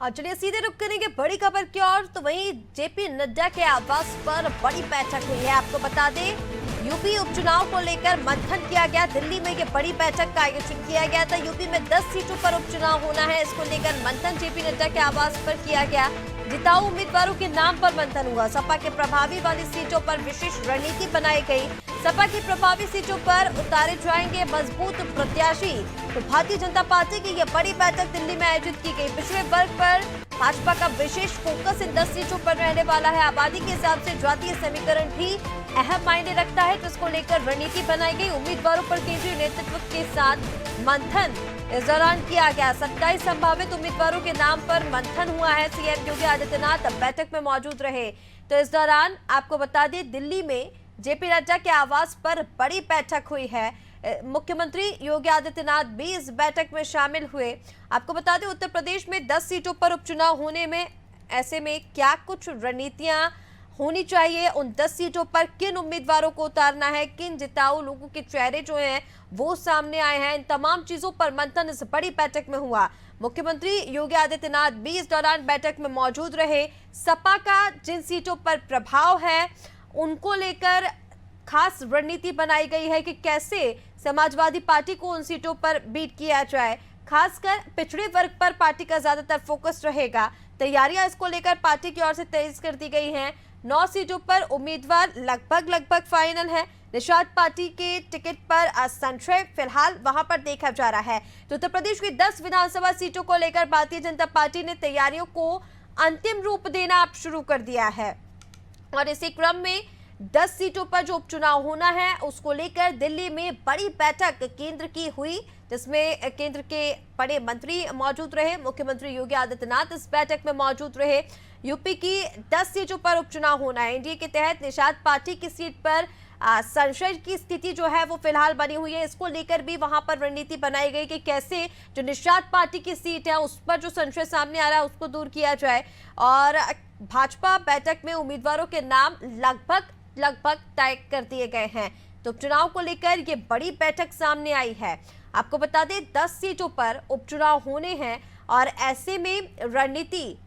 और चलिए सीधे रुक करेंगे बड़ी खबर की ओर। तो वहीं जेपी नड्डा के आवास पर बड़ी बैठक हुई है। आपको बता दें यूपी उपचुनाव को लेकर मंथन किया गया। दिल्ली में ये बड़ी बैठक का आयोजन किया गया था। यूपी में 10 सीटों पर उपचुनाव होना है, इसको लेकर मंथन जेपी नड्डा के आवास पर किया गया। जिताऊ उम्मीदवारों के नाम पर मंथन हुआ। सपा के प्रभावी वाली सीटों पर विशेष रणनीति बनाई गई। सपा की प्रभावी सीटों पर उतारे जाएंगे मजबूत प्रत्याशी। तो भारतीय जनता पार्टी की यह बड़ी बैठक दिल्ली में आयोजित की गई। पिछड़े वर्ग पर भाजपा का विशेष फोकस इन 10 सीटों पर रहने वाला है। आबादी के हिसाब से जातीय समीकरण भी अहम मायने रखता है, जिसको लेकर रणनीति बनाई गई। उम्मीदवारों पर केंद्रीय नेतृत्व के साथ मंथन इस दौरान किया गया। 27 संभावित उम्मीदवारों के नाम पर मंथन हुआ है। सीएम योगी आदित्यनाथ बैठक में मौजूद रहे। तो इस दौरान आपको बता दें दिल्ली में जेपी नड्डा के आवास पर बड़ी बैठक हुई है। मुख्यमंत्री योगी आदित्यनाथ भी इस बैठक में शामिल हुए। आपको बता दें उत्तर प्रदेश में 10 सीटों पर उपचुनाव होने में ऐसे में क्या कुछ रणनीतियां होनी चाहिए, उन 10 सीटों पर किन उम्मीदवारों को उतारना है, किन जिताऊ लोगों के चेहरे जो हैं वो सामने आए हैं, इन तमाम चीजों पर मंथन इस बड़ी बैठक में हुआ। मुख्यमंत्री योगी आदित्यनाथ भी इस दौरान बैठक में मौजूद रहे। सपा का जिन सीटों पर प्रभाव है उनको लेकर खास रणनीति बनाई गई है कि कैसे समाजवादी पार्टी को उन सीटों पर बीट किया जाए। खासकर पिछड़े वर्ग पर पार्टी का ज्यादातर फोकस रहेगा। तैयारियां इसको लेकर पार्टी की ओर से तेज कर दी गई हैं। 9 सीटों पर उम्मीदवार लगभग फाइनल है। निषाद पार्टी के टिकट पर संशय फिलहाल वहां पर देखा जा रहा है। तो उत्तर प्रदेश की 10 विधानसभा सीटों को लेकर भारतीय जनता पार्टी ने तैयारियों को अंतिम रूप देना अब शुरू कर दिया है। और इसी क्रम में 10 सीटों पर जो उपचुनाव होना है उसको लेकर दिल्ली में बड़ी बैठक केंद्र की हुई, जिसमें केंद्र के बड़े मंत्री मौजूद रहे। मुख्यमंत्री योगी आदित्यनाथ इस बैठक में मौजूद रहे। यूपी की 10 सीटों पर उपचुनाव होना है। एनडीए के तहत निषाद पार्टी की सीट पर संशय की स्थिति जो है वो फिलहाल बनी हुई है। इसको लेकर भी वहां पर रणनीति बनाई गई कि कैसे जो निषाद पार्टी की सीट है उस पर जो संशय सामने आ रहा है उसको दूर किया जाए। और भाजपा बैठक में उम्मीदवारों के नाम लगभग तय कर दिए गए हैं। तो उपचुनाव को लेकर ये बड़ी बैठक सामने आई है। आपको बता दें 10 सीटों पर उपचुनाव होने हैं और ऐसे में रणनीति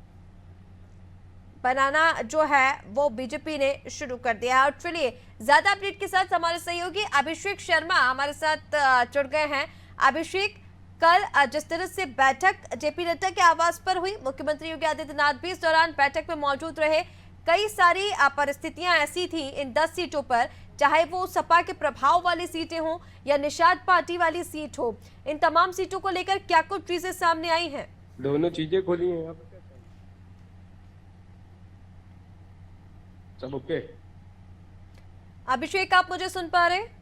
बनाना जो है वो बीजेपी ने शुरू कर दिया। और चलिए ज्यादा अपडेट के साथ हमारे सहयोगी अभिषेक शर्मा हमारे साथ जुड़ गए हैं। अभिषेक, कल जिस तरह से बैठक जेपी नड्डा के आवास पर हुई, मुख्यमंत्री योगी आदित्यनाथ भी इस दौरान बैठक में मौजूद रहे। कई सारी परिस्थितियां ऐसी थी इन 10 सीटों पर, चाहे वो सपा के प्रभाव वाली सीटें हों या निषाद पार्टी वाली सीट हो, इन तमाम सीटों को लेकर क्या कुछ चीजें सामने आई हैं? दोनों चीजें खोली हैं आप सब ओके? अभिषेक, आप मुझे सुन पा रहे हैं?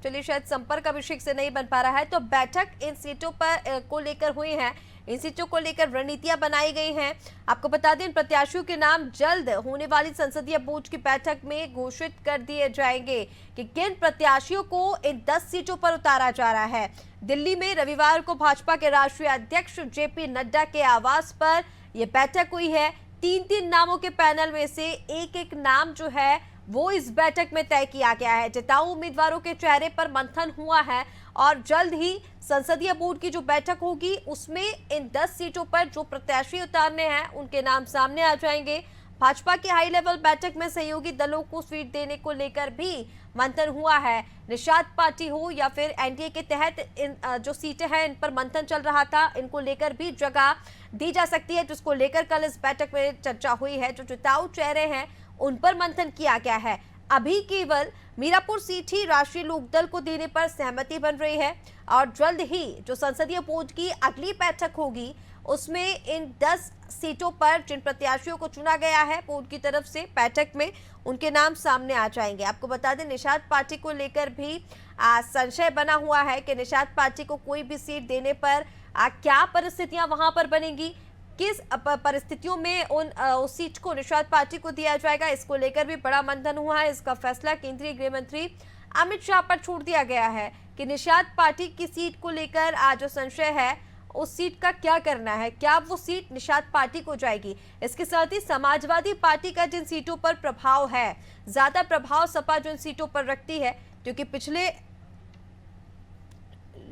चलिए शायद संपर्क अभिषेक से नहीं बन पा रहा है। तो बैठक इन सीटों पर को लेकर हुई है। इन सीटों को लेकर रणनीतियां बनाई गई हैं। आपको बता दें इन प्रत्याशियों के नाम जल्द होने वाली संसदीय बोर्ड की बैठक में घोषित कर दिए जाएंगे कि किन प्रत्याशियों को इन 10 सीटों पर उतारा जा रहा है। दिल्ली में रविवार को भाजपा के राष्ट्रीय अध्यक्ष जेपी नड्डा के आवास पर यह बैठक हुई है। 3 नामों के पैनल में से एक नाम जो है वो इस बैठक में तय किया गया है। जिताऊ उम्मीदवारों के चेहरे पर मंथन हुआ है और जल्द ही संसदीय बोर्ड की जो बैठक होगी उसमें इन 10 सीटों पर जो प्रत्याशी उतारने हैं उनके नाम सामने आ जाएंगे। भाजपा की हाई लेवल बैठक में सहयोगी दलों को सीट देने को लेकर भी मंथन हुआ है। निषाद पार्टी हो या फिर एनडीए के तहत इन जो सीटें हैं इन पर मंथन चल रहा था, इनको लेकर भी जगह दी जा सकती है, जिसको लेकर कल इस बैठक में चर्चा हुई है। जो जिताऊ चेहरे हैं उन पर मंथन किया गया है। अभी केवल मीरापुर सीट ही राष्ट्रीय लोकदल को देने पर सहमति बन रही है और जल्द ही जो संसदीय बोर्ड की अगली बैठक होगी उसमें इन 10 सीटों पर जिन प्रत्याशियों को चुना गया है बोर्ड की तरफ से बैठक में उनके नाम सामने आ जाएंगे। आपको बता दें निषाद पार्टी को लेकर भी संशय बना हुआ है कि निषाद पार्टी को कोई भी सीट देने पर क्या परिस्थितियां वहां पर बनेंगी, किस परिस्थितियों में उस सीट को निषाद पार्टी को दिया जाएगा, इसको लेकर भी बड़ा मंथन हुआ है। इसका फैसला केंद्रीय गृह मंत्री अमित शाह पर छोड़ दिया गया है कि निषाद पार्टी की सीट को लेकर जो संशय है उस सीट का क्या करना है, क्या वो सीट निषाद पार्टी को जाएगी। इसके साथ ही समाजवादी पार्टी का जिन सीटों पर प्रभाव है, ज्यादा प्रभाव सपा जिन सीटों पर रखती है, क्योंकि पिछले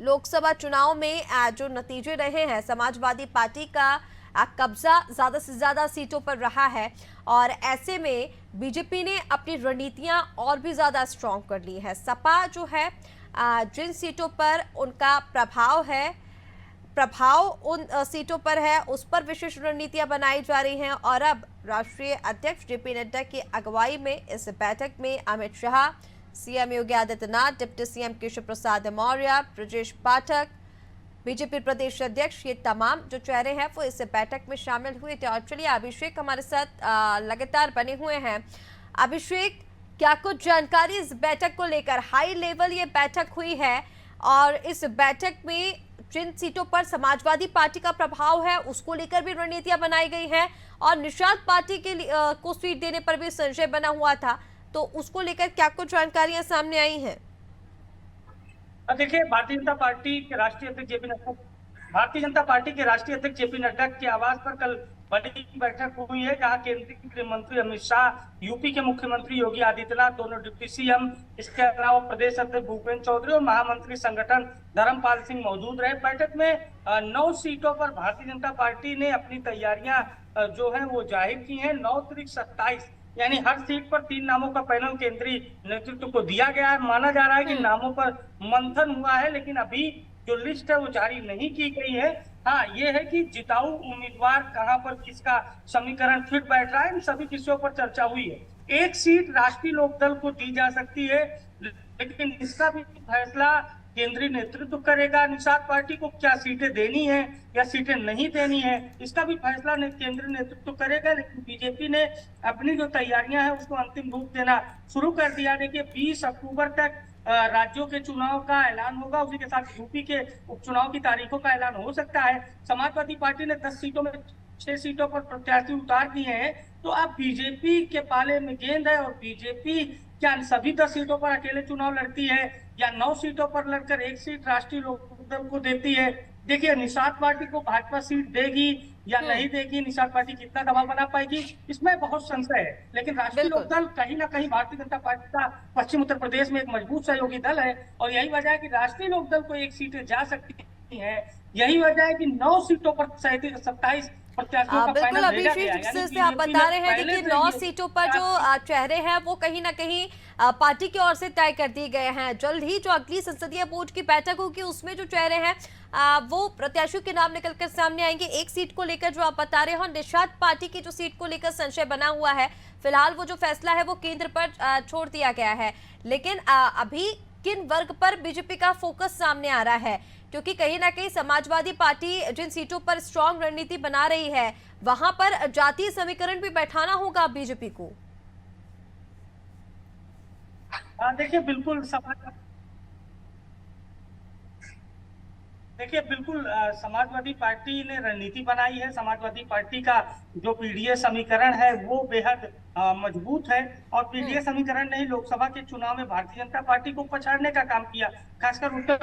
लोकसभा चुनाव में जो नतीजे रहे हैं, समाजवादी पार्टी का कब्जा ज्यादा से ज्यादा सीटों पर रहा है और ऐसे में बीजेपी ने अपनी रणनीतियां और भी ज्यादा स्ट्रॉन्ग कर ली है। सपा जो है जिन सीटों पर उनका प्रभाव उन सीटों पर है, उस पर विशेष रणनीतियां बनाई जा रही हैं और अब राष्ट्रीय अध्यक्ष जेपी नड्डा की अगुवाई में इस बैठक में Amit Shah, CM Yogi Adityanath, deputy CM Keshav Prasad Maurya, Brajesh Pathak, BJP प्रदेश अध्यक्ष, ये तमाम जो चेहरे हैं वो इस बैठक में शामिल हुए थे। और चलिए अभिषेक हमारे साथ लगातार बने हुए हैं। अभिषेक, क्या कुछ जानकारी इस बैठक को लेकर? हाई लेवल ये बैठक हुई है और इस बैठक में जिन सीटों पर समाजवादी पार्टी का प्रभाव है उसको लेकर भी रणनीतियां बनाई गई हैं और निषाद पार्टी के को सीट देने पर भी संशय बना हुआ था, तो उसको लेकर क्या कुछ जानकारियां सामने आई हैं? देखिए, भारतीय जनता पार्टी के राष्ट्रीय अध्यक्ष जेपी नड्डा के आवास पर कल बड़ी बैठक हुई है, जहां केंद्रीय गृह मंत्री अमित शाह, यूपी के मुख्यमंत्री योगी आदित्यनाथ, दोनों डिप्टी सीएम, इसके अलावा प्रदेश अध्यक्ष भूपेंद्र चौधरी और महामंत्री संगठन धर्मपाल सिंह मौजूद रहे। बैठक में 9 सीटों पर भारतीय जनता पार्टी ने अपनी तैयारियां जो है वो जाहिर की हैं। 9 त्रिक 27 यानी हर सीट पर 3 नामों का पैनल केंद्रीय नेतृत्व को दिया गया है। माना जा रहा है कि नामों पर मंथन हुआ है, लेकिन अभी जो लिस्ट है वो जारी नहीं की गई है। हाँ, ये है कि जिताऊ उम्मीदवार कहां पर किसका समीकरण फिट बैठ रहा है, इन सभी विषयों पर चर्चा हुई है। एक सीट राष्ट्रीय लोकदल को दी जा सकती है, लेकिन इसका भी फैसला केंद्रीय नेतृत्व करेगा। निषाद पार्टी को क्या सीटें देनी है या सीटें नहीं देनी है, इसका भी फैसला केंद्रीय नेतृत्व करेगा। लेकिन बीजेपी ने अपनी जो तैयारियां हैं उसको अंतिम रूप देना शुरू कर दिया। देखिए, 20 अक्टूबर तक राज्यों के चुनाव का ऐलान होगा, उसी के साथ यूपी के उपचुनाव की तारीखों का ऐलान हो सकता है। समाजवादी पार्टी ने 10 सीटों में 6 सीटों पर प्रत्याशी उतार दिए हैं, तो अब बीजेपी के पाले में गेंद है और बीजेपी क्या सभी 10 सीटों पर अकेले चुनाव लड़ती है या 9 सीटों पर लड़कर 1 सीट राष्ट्रीय लोकदल को देती है। देखिए, निषाद पार्टी को भाजपा सीट देगी या नहीं देगी, निषाद पार्टी कितना दबाव बना पाएगी, इसमें बहुत संशय है। लेकिन राष्ट्रीय लोकदल कहीं ना कहीं भारतीय जनता पार्टी का पश्चिम उत्तर प्रदेश में एक मजबूत सहयोगी दल है और यही वजह है कि राष्ट्रीय लोकदल को 1 सीटें जा सकती है। यही वजह है कि 9 सीटों पर 27 बिल्कुल अभिषेक, जिस से आप बता रहे हैं, देखिए 9 सीटों पर जो चेहरे हैं वो कहीं ना कहीं पार्टी की ओर से तय कर दिए गए हैं। जल्द ही जो अगली संसदीय बोर्ड की बैठक होगी उसमें जो चेहरे हैं वो प्रत्याशियों के नाम निकलकर सामने आएंगे। एक सीट को लेकर जो आप बता रहे हो, निषाद पार्टी की जो सीट को लेकर संशय बना हुआ है, फिलहाल वो जो फैसला है वो केंद्र पर छोड़ दिया गया है। लेकिन अभी किन वर्ग पर बीजेपी का फोकस सामने आ रहा है, क्योंकि कहीं ना कहीं समाजवादी पार्टी जिन सीटों पर स्ट्रॉन्ग रणनीति बना रही है वहां पर जातीय समीकरण भी बैठाना होगा बीजेपी को। देखिए, बिल्कुल समाजवादी पार्टी ने रणनीति बनाई है। समाजवादी पार्टी का जो पीडीए समीकरण है वो बेहद मजबूत है और पीडीए समीकरण ने ही लोकसभा के चुनाव में भारतीय जनता पार्टी को पछाड़ने का काम किया। खासकर उत्तर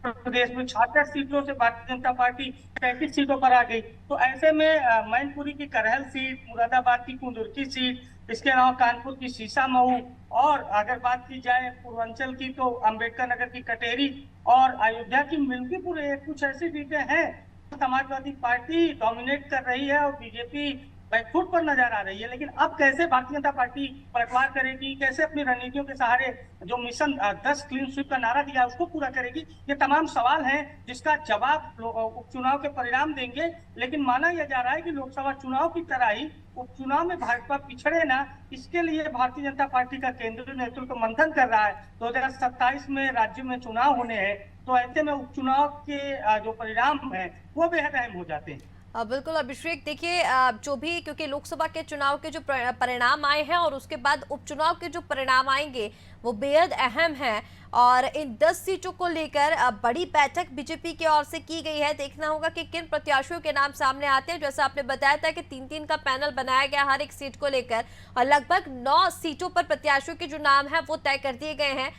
प्रदेश में 66 सीटों से भारतीय जनता पार्टी 35 सीटों पर आ गई। तो ऐसे में मैनपुरी की करहल सीट, मुरादाबाद की कुंदुरकी सीट, इसके अलावा कानपुर की शीशा मऊ और अगर बात की जाए पूर्वांचल की तो अंबेडकर नगर की कटेरी और अयोध्या की मिल्कीपुर, कुछ ऐसी सीटें हैं समाजवादी पार्टी डोमिनेट कर रही है और बीजेपी बैकफुट पर नजर आ रही है। लेकिन अब कैसे भारतीय जनता पार्टी पलटवार करेगी, कैसे अपनी रणनीतियों के सहारे जो मिशन 10 क्लीन स्वीप का नारा दिया उसको पूरा करेगी, ये तमाम सवाल हैं जिसका जवाब उपचुनाव के परिणाम देंगे। लेकिन माना यह जा रहा है कि लोकसभा चुनाव की तरह ही उपचुनाव में भाजपा पिछड़े ना, इसके लिए भारतीय जनता पार्टी का केंद्रीय नेतृत्व मंथन कर रहा है। 2027 में राज्य में चुनाव होने हैं, तो ऐसे में उपचुनाव के जो परिणाम है वो बेहद अहम हो जाते हैं। बिल्कुल अभिषेक, देखिए जो भी, क्योंकि लोकसभा के चुनाव के जो परिणाम आए हैं और उसके बाद उपचुनाव के जो परिणाम आएंगे वो बेहद अहम हैं और इन 10 सीटों को लेकर बड़ी बैठक बीजेपी की ओर से की गई है। देखना होगा कि किन प्रत्याशियों के नाम सामने आते हैं। जैसा आपने बताया था कि 3-3 का पैनल बनाया गया हर एक सीट को लेकर और लगभग 9 सीटों पर प्रत्याशियों के जो नाम है वो तय कर दिए गए हैं।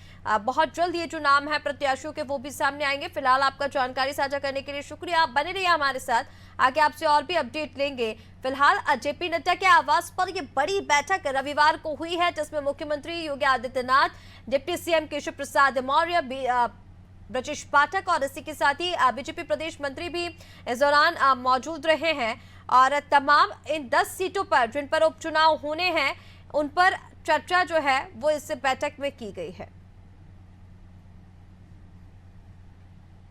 बहुत जल्द ये जो नाम है प्रत्याशियों के वो भी सामने आएंगे। फिलहाल आपका जानकारी साझा करने के लिए शुक्रिया, आप बने रहिए हमारे साथ, आगे आपसे और भी अपडेट लेंगे। फिलहाल जेपी नड्डा के आवास पर ये बड़ी बैठक रविवार को हुई है, जिसमें मुख्यमंत्री योगी आदित्यनाथ, डिप्टी सीएम केशव प्रसाद मौर्य, ब्रजेश पाठक और इसी के साथ ही बीजेपी प्रदेश मंत्री भी इस दौरान मौजूद रहे हैं और तमाम इन 10 सीटों पर जिन पर उपचुनाव होने हैं उन पर चर्चा जो है वो इस बैठक में की गई है।